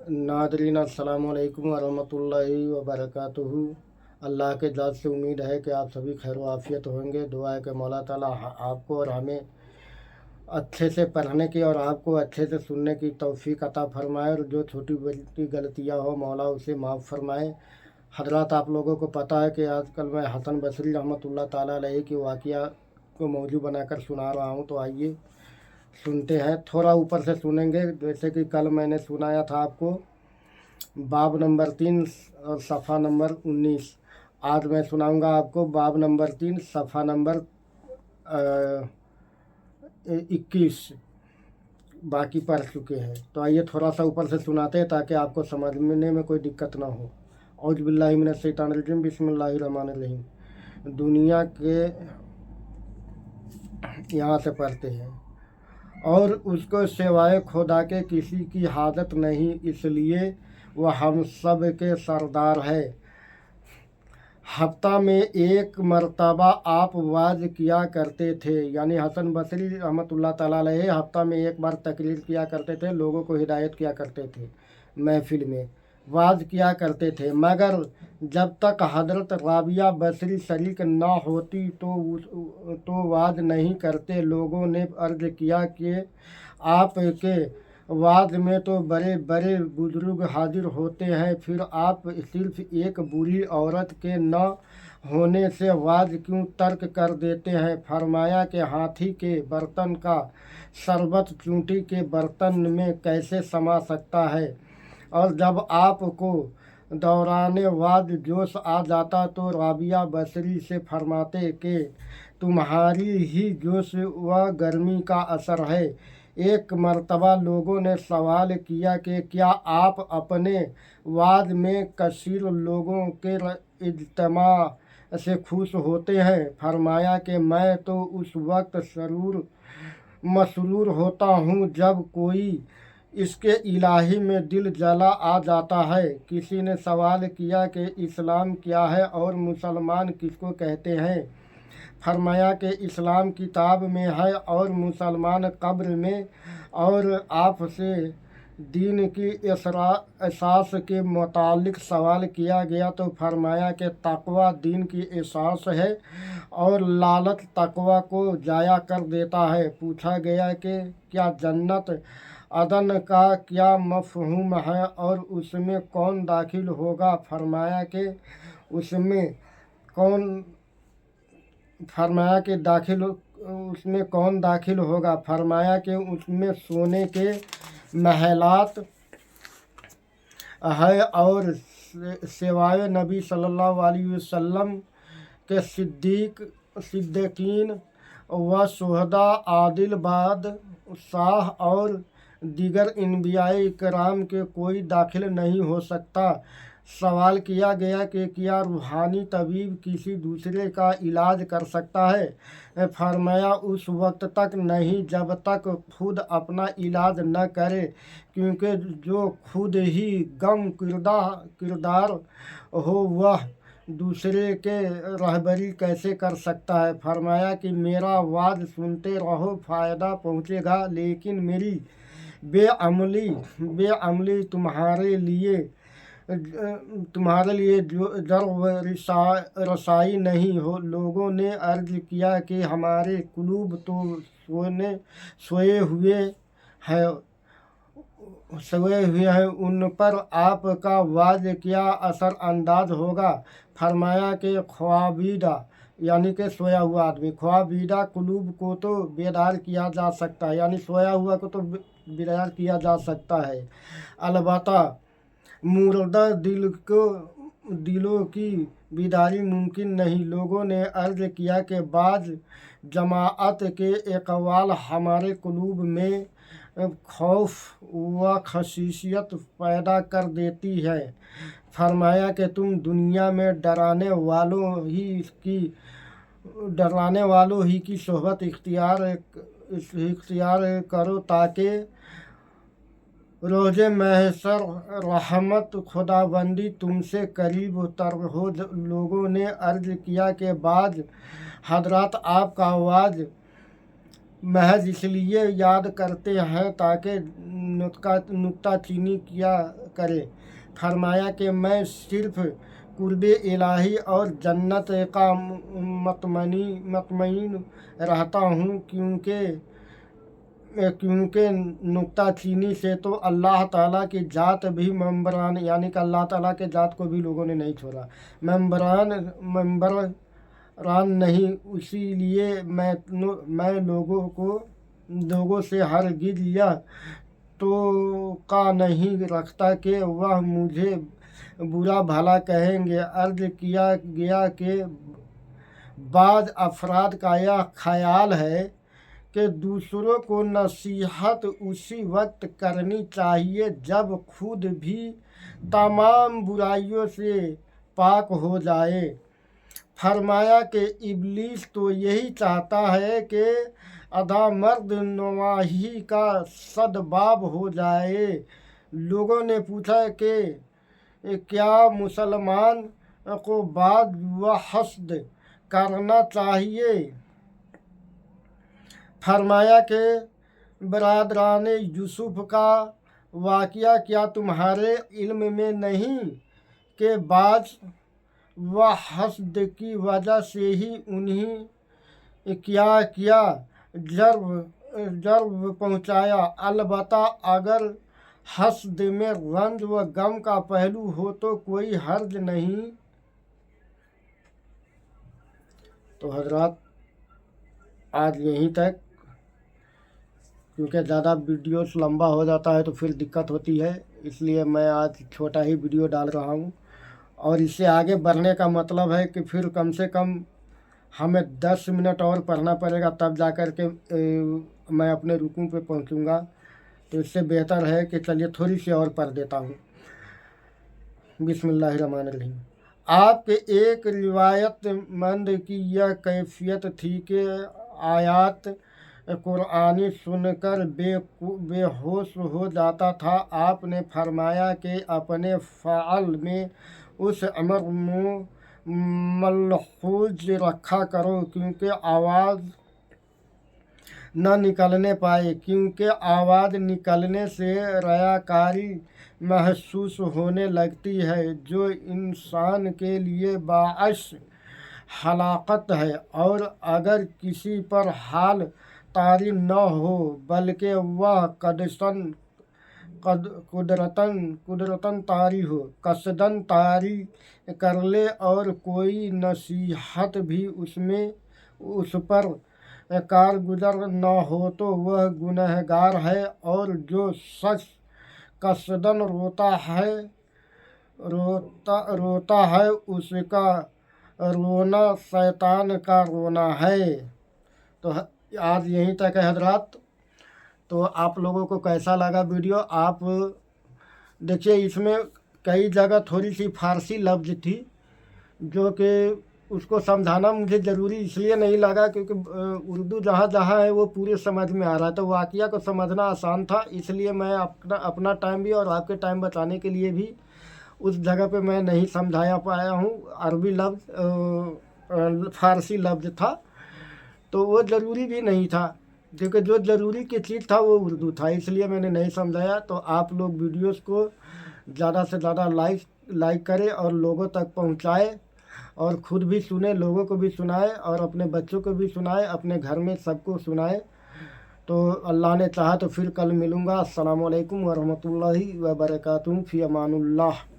Nadreen अस्सलाम वालेकुम वरहमतुल्लाहि वबरकातुहू। अल्लाह के ज़ात से उम्मीद है कि आप सभी खैर आफियत होंगे। दुआ है कि मौला ताला आपको और हमें अच्छे से पढ़ने की और आपको अच्छे से सुनने की तौफीक अता फरमाए, और जो छोटी बड़ी गलतियाँ हो मौला उसे माफ़ फरमाए। हजरात, आप लोगों को पता है कि आजकल मैं हसन बसरी रहमतुल्लाह ताला अलैहि की वाक़िया को मौजू बनाकर सुना रहा हूँ। तो आइए सुनते हैं। थोड़ा ऊपर से सुनेंगे, जैसे कि कल मैंने सुनाया था आपको बाब नंबर 3 और सफ़ा नंबर 19। आज मैं सुनाऊंगा आपको बाब नंबर 3 सफ़ा नंबर 21। बाकी पढ़ चुके हैं। तो आइए थोड़ा सा ऊपर से सुनाते हैं ताकि आपको समझने में कोई दिक्कत ना हो। औज़ु बिल्लाहि मिनश शैतानिर रजीम, बिस्मिल्लाहिर रहमानिर रहीम। दुनिया के यहाँ से पढ़ते हैं। और उसको सिवाय खुदा के किसी की हाजत नहीं, इसलिए वह हम सब के सरदार है। हफ्ता में एक मर्तबा आप वाज किया करते थे, यानी हसन बसरी रहमतुल्लाह ताला अलैहि हफ्ता में एक बार तकरीर किया करते थे, लोगों को हिदायत किया करते थे, महफिल में वाज किया करते थे। मगर जब तक हज़रत राबिया बसरी शरीक ना होती तो वाज नहीं करते। लोगों ने अर्ज़ किया कि आपके वाज में तो बड़े बड़े बुजुर्ग हाजिर होते हैं, फिर आप सिर्फ एक बूढ़ी औरत के न होने से वाज क्यों तर्क कर देते हैं? फरमाया कि हाथी के बर्तन का शरबत चूंटी के बर्तन में कैसे समा सकता है? और जब आपको दौरान वाज जोश आ जाता तो राबिया बसरी से फरमाते कि तुम्हारी ही जोश व गर्मी का असर है। एक मर्तबा लोगों ने सवाल किया कि क्या आप अपने वाज में कसीर लोगों के इज्तिमा से खुश होते हैं? फरमाया कि मैं तो उस वक्त मसरूर होता हूँ जब कोई इसके इलाही में दिल जला आ जाता है। किसी ने सवाल किया कि इस्लाम क्या है और मुसलमान किसको कहते हैं? फरमाया कि इस्लाम किताब में है और मुसलमान कब्र में। और आपसे दीन की एसास के मुतालिक सवाल किया गया तो फरमाया कि तकवा दीन की एसास है और लालच तकवा को जाया कर देता है। पूछा गया कि क्या जन्नत अदन का क्या मफ़हूम है और उसमें कौन दाखिल होगा? फरमाया कि उसमें कौन दाखिल होगा? फरमाया कि उसमें सोने के महलात है और सिवाय नबी सल्लल्लाहु अलैहि वसल्लम के सिद्दीकीन व शुहदा, आदिल बादशाह और दीगर अम्बियाए इकराम के कोई दाखिल नहीं हो सकता। सवाल किया गया कि क्या रूहानी तबीब किसी दूसरे का इलाज कर सकता है? फरमाया उस वक्त तक नहीं जब तक खुद अपना इलाज न करे, क्योंकि जो खुद ही गम किरदार हो वह दूसरे के रहबरी कैसे कर सकता है? फरमाया कि मेरा वाज सुनते रहो, फ़ायदा पहुँचेगा, लेकिन मेरी बेअमली तुम्हारे लिए जो जर रसाई नहीं हो। लोगों ने अर्ज़ किया कि हमारे कुलूब तो सोए हुए हैं, उन पर आपका वाज क्या असर अंदाज होगा? फरमाया कि ख्वाबीदा, यानी कि सोया हुआ आदमी, ख्वाबीदा कुलूब को तो बेदार किया जा सकता है, यानी सोया हुआ को तो बेदार किया जा सकता है, अलबत्ता मुर्दा दिलों की बेदारी मुमकिन नहीं। लोगों ने अर्ज़ किया कि बाज़ जमाअत के अक़वाल हमारे कुलूब में खौफ व खशियत पैदा कर देती है। फरमाया कि तुम दुनिया में डराने वालों ही की सोहबत इख्तियार करो ताकि रोज़े महशर रहमत खुदाबंदी तुमसे करीब तर हो। लोगों ने अर्ज़ किया कि बाज़ हजरात आपका आवाज़ महज इसलिए याद करते हैं ताकि नुक्ता चीनी किया करे। फरमाया कि मैं सिर्फ कुर्बे इलाही और जन्नत का मतमईन रहता हूँ, क्योंकि नुक्ता चीनी से तो अल्लाह ताला की ज़ात भी मेम्बरान, यानी कि अल्लाह ताला के ज़ात को भी लोगों ने नहीं छोड़ा, मेम्बरान नहीं। इसीलिए मैं लोगों से हरगिज़ यह तो नहीं रखता कि वह मुझे बुरा भला कहेंगे। अर्ज किया गया कि बाज़ अफराद का यह ख्याल है कि दूसरों को नसीहत उसी वक्त करनी चाहिए जब खुद भी तमाम बुराइयों से पाक हो जाए। फरमाया कि इब्लीस तो यही चाहता है कि आधा मर्द नवाही का सदबाब हो जाए। लोगों ने पूछा कि क्या मुसलमान को बाद व हस्द करना चाहिए? फरमाया कि बरादरान यूसुफ का वाक़या क्या तुम्हारे इल्म में नहीं कि बाज व हस्द की वजह से ही उन्हें क्या किया जर्ब पहुँचाया। अलबत्ता अगर हस्द में रंज व गम का पहलू हो तो कोई हर्ज नहीं। तो हजरात आज यहीं तक, क्योंकि ज़्यादा वीडियोस लंबा हो जाता है तो फिर दिक्कत होती है, इसलिए मैं आज छोटा ही वीडियो डाल रहा हूँ। और इससे आगे बढ़ने का मतलब है कि फिर कम से कम हमें 10 मिनट और पढ़ना पड़ेगा, तब जा कर के मैं अपने रुकू पे पहुँचूँगा। तो इससे बेहतर है कि चलिए थोड़ी सी और पढ़ देता हूँ। बिस्मिल्लाहिर्रहमानिर्रहीम। आपके एक रिवायतमंद की यह कैफियत थी कि आयात कुरानी सुनकर बेहोश हो जाता था। आपने फरमाया कि अपने फ़ाल में उस अमर मलहूज रखा करो क्योंकि आवाज़ न निकलने पाए, क्योंकि आवाज़ निकलने से रयाकारी महसूस होने लगती है जो इंसान के लिए बाअस हलाकत है। और अगर किसी पर हाल तारी न हो बल्कि वह कुदरतन तारी हो, कसदन तारी कर ले और कोई नसीहत भी उस पर कारगुजर न हो तो वह गुनहगार है। और जो शख्स कसदन रोता है उसका रोना शैतान का रोना है। तो आज यहीं तक है हजरात। तो आप लोगों को कैसा लगा वीडियो? आप देखिए, इसमें कई जगह थोड़ी सी फारसी लफ्ज़ थी जो कि उसको समझाना मुझे ज़रूरी इसलिए नहीं लगा क्योंकि उर्दू जहाँ जहाँ है वो पूरे समझ में आ रहा है, तो वाक़या को समझना आसान था। इसलिए मैं अपना टाइम भी और आपके टाइम बचाने के लिए भी उस जगह पे मैं नहीं समझाया पाया हूँ। अरबी लफ्ज़ फ़ारसी लफ्ज़ था तो वो ज़रूरी भी नहीं था, क्योंकि जो ज़रूरी की चीज़ था वो उर्दू था, इसलिए मैंने नहीं समझाया। तो आप लोग वीडियोस को ज़्यादा से ज़्यादा लाइक करें और लोगों तक पहुँचाएँ और ख़ुद भी सुने, लोगों को भी सुनाए और अपने बच्चों को भी सुनाए, अपने घर में सबको सुनाए। तो अल्लाह ने चाहा तो फिर कल मिलूँगा। अस्सलामु अलैकुम वरहमतुल्लाहि व बरकातुहू फ़ी अमानुल्लाह।